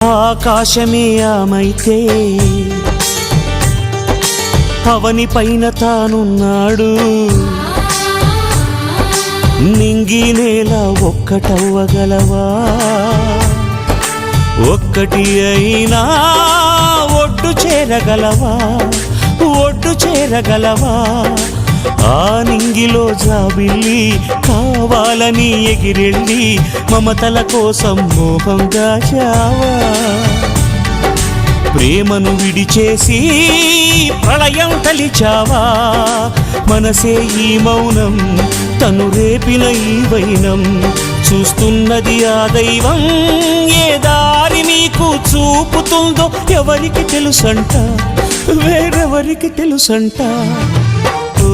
ఆకాశమే ఆమైతే అవని పైన తానున్నాడు. నింగి నేల ఒక్కటవ్వగలవా? ఒక్కటి అయినా ఒడ్డు చేరగలవా? ఒడ్డు చేరగలవా? ఆ నింగిలో జాబిల్లి కావాలని ఎగిరెళ్ళి మమతల కోసం మోహంగా చావా? ప్రేమను విడిచేసి ప్రళయం తలిచావా? మనసే ఈ మౌనం, తను రేపిన ఈ వైనం, చూస్తున్నది ఆ దైవం. ఏ దారి మీకు చూపుతుందో ఎవరికి తెలుసంట, వేరెవరికి తెలుసంట. ఓ